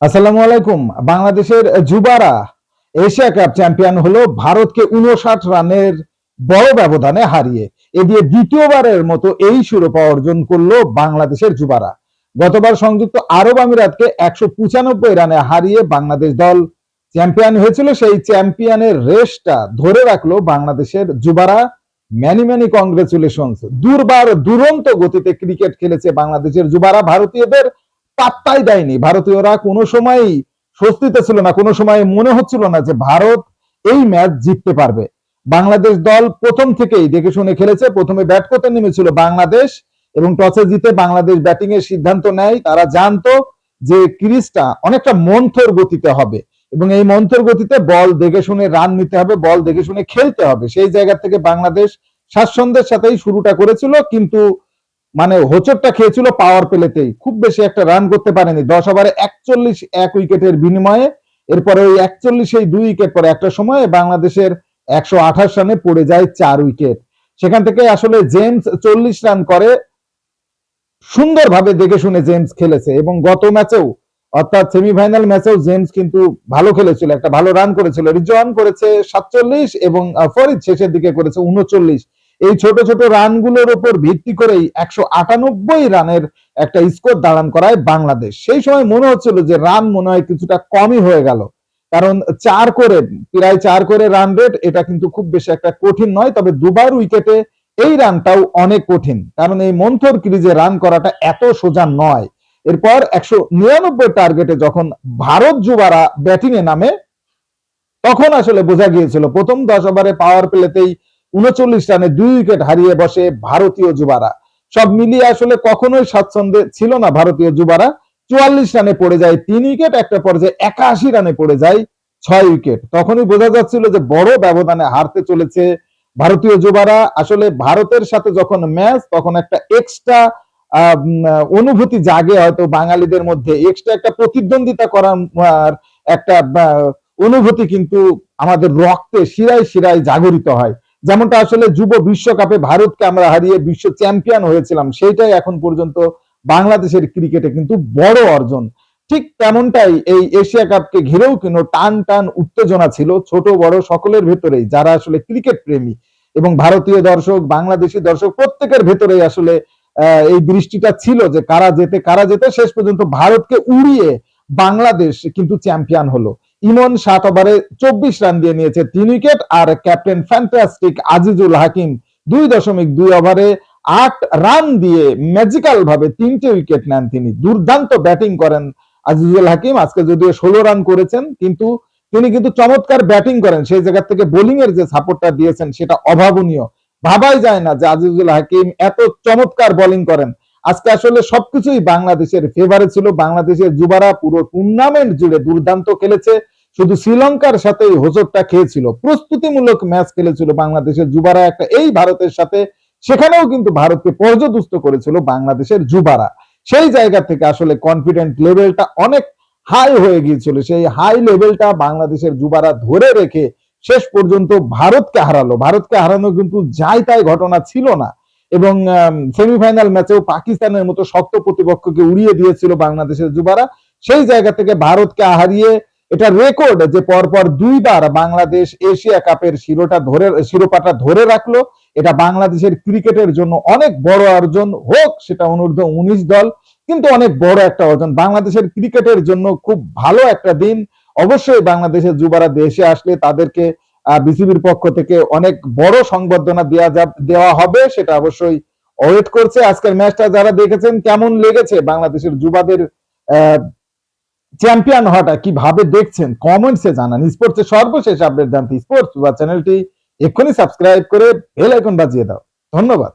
আসসালামু আলাইকুম। বাংলাদেশের যুবারা এশিয়া কাপ চ্যাম্পিয়ন হলো ভারতকে ৫৯ রানের বড় ব্যবধানে হারিয়ে। এ দিয়ে দ্বিতীয়বারের মতো এই শিরোপা অর্জন করলো বাংলাদেশের যুবারা। গতবার সংযুক্ত আরব আমিরাতকে ১৯৫ রানে হারিয়ে বাংলাদেশ দল চ্যাম্পিয়ন হয়েছিল। সেই চ্যাম্পিয়নের রেসটা ধরে রাখলো বাংলাদেশের যুবারা। Many many congratulations. দুরন্ত গতিতে ক্রিকেট খেলেছে বাংলাদেশের যুবারা। ভারতীয়দের পাত্তাই দেয়নি। ভারতীয়রা কোনো সময়ই স্বস্তিতে ছিল না, কোনো সময় মনে হচ্ছিল না যে ভারত এই ম্যাচ জিততে পারবে। বাংলাদেশ দল প্রথম থেকেই দেখে শুনে খেলেছে। প্রথমে ব্যাট করতে নেমেছিল বাংলাদেশ এবং টসে জিতে বাংলাদেশ ব্যাটিং এর সিদ্ধান্ত নেয়। তারা জানতো যে ক্রিজটা অনেকটা মন্থর গতিতে হবে এবং এই মন্থর গতিতে বল দেখে শুনে রান নিতে হবে, বল দেখে শুনে খেলতে হবে। সেই জায়গা থেকে বাংলাদেশ স্বাচ্ছন্দ্যের সাথেই শুরুটা করেছিল, কিন্তু মানে হোঁচটটা খেয়েছিল পাওয়ার প্লেতেই। খুব বেশি একটা রান করতে পারেনি। ১০ ওভারে ৪১ এক উইকেটের বিনিময়ে। এরপরে ওই ৪১ 2 উইকেট পরে একটা সময় বাংলাদেশের ১২৮ রানে পড়ে যায় ৪ উইকেট। সেখান থেকে আসলে জেমস ৪০ রান করে। সুন্দরভাবে দেখে শুনে জেমস খেলেছে এবং গত ম্যাচেও অর্থাৎ সেমিফাইনাল ম্যাচেও জেমস কিন্তু ভালো খেলেছিল, একটা ভালো রান করেছিল। রিজওয়ান করেছে ৪৭ এবং ফরিদ শেষের দিকে করেছে ৩৯। এই ছোট ছোট রানগুলোর উপর ভিত্তি করেই ১৯৮ রানের একটা স্কোর দাঁড়ান করায় বাংলাদেশ। সেই সময় মনে হচ্ছিল যে রান মনে হয় কিছুটা কমই হয়ে গেল, কারণ প্রায় ৪ করে রান রেট, এটা কিন্তু খুব বেশি একটা কঠিন নয়। তবে দুবার উইকেটে এই রানটাও অনেক কঠিন, কারণ এই মন্থর ক্রিজে রান করাটা এত সোজা নয়। এরপর ১৯৯ টার্গেটে যখন ভারত যুবারা ব্যাটিং এ নামে, তখন আসলে বোঝা গিয়েছিল প্রথম ১০ ওভারে পাওয়ার প্লেতেই ৩৯ রানে ২ উইকেট হারিয়ে বসে ভারতীয় যুবারা। সব মিলিয়ে আসলে কখনোই স্বাচ্ছন্দ্যে ছিল না ভারতীয় যুবারা। ৪৪ রানে পড়ে যায় ৩ উইকেট, একটা পর্যায়ে ৮১ রানে পড়ে যায় ৬ উইকেট। তখনই বোঝা যাচ্ছিল যে বড় ব্যবধানে হারতে চলেছে ভারতীয় যুবারা। আসলে ভারতের সাথে যখন ম্যাচ, তখন একটা এক্সট্রা অনুভূতি জাগে হয়তো বাঙালিদের মধ্যে। এক্সট্রা একটা প্রতিদ্বন্দ্বিতা করার একটা অনুভূতি কিন্তু আমাদের রক্তে শিরায় শিরায় জাগরিত হয়। যেমনটা আসলে যুব বিশ্বকাপে ভারতকে আমরা হারিয়ে বিশ্ব চ্যাম্পিয়ন হয়েছিলাম, সেইটাই এখন পর্যন্ত বাংলাদেশের ক্রিকেটে কিন্তু বড় অর্জন। ঠিক তেমনটাই এই এশিয়া কাপকে ঘিরেও কিন্তু টান টান উত্তেজনা ছিল ছোট বড় সকলের ভেতরেই, যারা আসলে ক্রিকেট প্রেমী এবং ভারতীয় দর্শক, বাংলাদেশি দর্শক প্রত্যেকের ভেতরেই আসলে এই দৃষ্টিটা ছিল যে কারা যেতে। শেষ পর্যন্ত ভারতকে উড়িয়ে বাংলাদেশ কিন্তু চ্যাম্পিয়ন হলো। ইমন ৭ ওভারে ২৪ রান দিয়ে নিয়েছে ৩ উইকেট, আর ক্যাপ্টেন ফ্যান্টাস্টিক আজিজুল হাকিম ২.২ ওভারে ৮ রান দিয়ে ম্যাজিক্যাল ভাবে ৩টে উইকেট নেন তিনি। দুর্দান্ত ব্যাটিং করেন আজিজুল হাকিম। আজকে যদিও ১৬ রান করেছেন, কিন্তু তিনি কিন্তু চমৎকার ব্যাটিং করেন। সেই জায়গা থেকে বোলিং এর যে সাপোর্টটা দিয়েছেন সেটা অভাবনীয়। ভাবাই যায় না যে আজিজুল হাকিম এত চমৎকার বোলিং করেন। আজকে আসলে সবকিছুই বাংলাদেশের ফেভারে ছিল। বাংলাদেশের যুবারা পুরো টুর্নামেন্ট জুড়ে দুর্দান্ত খেলেছে। শুধু শ্রীলঙ্কার সাথেই হোঁচটটা খেয়েছিল। প্রস্তুতিমূলক ম্যাচ খেলেছিল বাংলাদেশের যুবারা একটা এই ভারতের সাথে, সেখানেও কিন্তু ভারতকে পর্যদুস্ত করেছিল বাংলাদেশের যুবারা। সেই জায়গা থেকে আসলে কনফিডেন্ট লেভেলটা অনেক হাই হয়ে গিয়েছিল। সেই হাই লেভেলটা বাংলাদেশের যুবারা ধরে রেখে শেষ পর্যন্ত ভারতকে হারালো। ভারতকে হারানো কিন্তু যাই তাই ঘটনা ছিল না এবং সেমিফাইনাল ম্যাচেও পাকিস্তানের মতো শক্ত প্রতিপক্ষকে উড়িয়ে দিয়েছিল বাংলাদেশের যুবারা। সেই জায়গা থেকে ভারতকে হারিয়ে এটা রেকর্ড যে পরপর ২ বার বাংলাদেশ এশিয়া কাপের শিরোপাটা ধরে রাখলো। এটা বাংলাদেশের ক্রিকেটের জন্য অনেক বড় অর্জন, হোক সেটা অনূর্ধ্ব ১৯ দল, কিন্তু অনেক বড় একটা অর্জন। বাংলাদেশের ক্রিকেটের জন্য খুব ভালো একটা দিন। অবশ্যই বাংলাদেশের যুবারা দেশে আসলে তাদেরকে বিসিবির পক্ষ থেকে অনেক বড় সংবর্ধনা দেওয়া হবে, সেটা অবশ্যই ওয়েট করছে। আজকের ম্যাচটা যারা দেখেছেন, কেমন লেগেছে বাংলাদেশের যুবাদের চ্যাম্পিয়ন হওয়াটা, কিভাবে দেখছেন কমেন্টসে জানান। স্পোর্টসের সর্বশেষ আপডেট জানতে স্পোর্টস চ্যানেলটি এক্ষুনি সাবস্ক্রাইব করে বেল আইকন বাজিয়ে দাও। ধন্যবাদ।